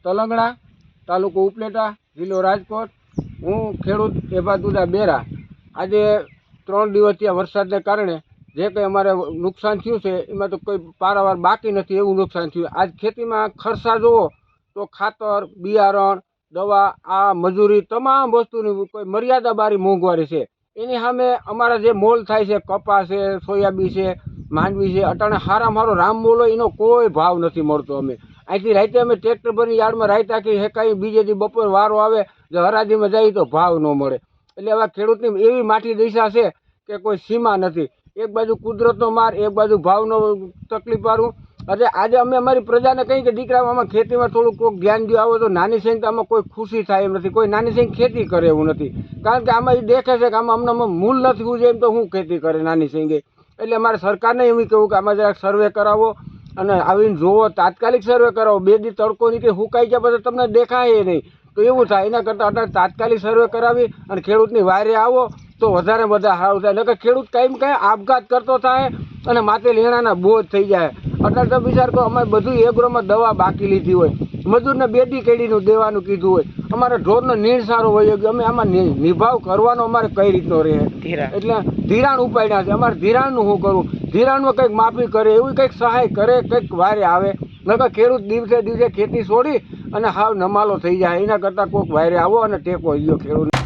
તલંગણા, તાલુકો ઉપલેટા, જિલ્લો રાજકોટ. હું ખેડૂત એબાદુદા બેરા. આજે 3 દિવસથી વરસાદને કારણે જે કંઈ અમારે નુકસાન થયું છે એમાં તો કોઈ પારાવાર બાકી નથી એવું નુકસાન થયું. આજ ખેતીમાં ખર્ચા જુઓ તો ખાતર, બિયારણ, દવા, આ મજૂરી તમામ વસ્તુની કોઈ મર્યાદા બારી મોંઘવારી છે. એની સામે અમારા જે મોલ થાય છે, કપાસ છે, સોયાબીન છે, માંડવી છે, અટાણે સારામાં સારો રામ મોલ હોય એનો કોઈ ભાવ નથી મળતો. અમે અહીંથી રાતે અમે ટ્રેક્ટર ભરીને યાર્ડમાં રાત આખી હેકાઈ, બીજે દી બપોર વારો આવે જો હરાજીમાં જાય તો ભાવ ન મળે. એટલે આવા ખેડૂતની એવી માઠી દિશા છે કે કોઈ સીમા નથી. એક બાજુ કુદરતનો માર, એક બાજુ ભાવનો તકલીફવાળું. આજે અમે અમારી પ્રજાને કહીએ કે દીકરા આમાં ખેતીમાં થોડુંક કોઈક ધ્યાન દો, આવો તો નાની સંખ્યામાં કોઈ ખુશી થાય એમ નથી. કોઈ નાની સંખ્યા ખેતી કરે એવું નથી, કારણ કે આમાં એ દેખે છે કે આમાં અમને મૂલ નથી હું એમ તો હું ખેતી કરે નાની સંખ્યા. એટલે અમારે સરકારને એવું કહેવું કે આમાં જરાક સર્વે કરાવો અને આવીને જોવો, તાત્કાલિક સર્વે કરાવો. 2 દી તડકો નીકળે હુકાઈ ગયા પછી તમને દેખાય નહીં તો એવું થાય. એના કરતાં અત્યારે તાત્કાલિક સર્વે કરાવી અને ખેડૂતની વારે આવો તો વધારે બધા સારું થાય. એટલે કે ખેડૂત કાંઈ આપઘાત કરતો થાય અને માથે લેણાના બોજ થઈ જાય. અત્યારે તો વિચાર કરો, અમે બધું એગ્રોમાં દવા બાકી લીધી હોય, મજૂરને 2 દી કેડીનું દેવાનું કીધું હોય, અમારે ઢોરનો નીણ સારો હોય ગયો, અમે આમાં નિભાવ કરવાનો અમારે કઈ રીતનો રહે. એટલે ધિરાણ ઉપાડ્યા છે. અમારે ધિરાણનું શું કરવું? ધિરાણમાં કંઈક માફી કરે, એવું કંઈક સહાય કરે, કંઈક વારે આવે. નકર ખેડૂત દિવસે દિવસે ખેતી છોડી અને હાવ નમાલો થઈ જાય. એના કરતાં કોઈક વારે આવો અને ટેકો લ્યો ખેડૂત.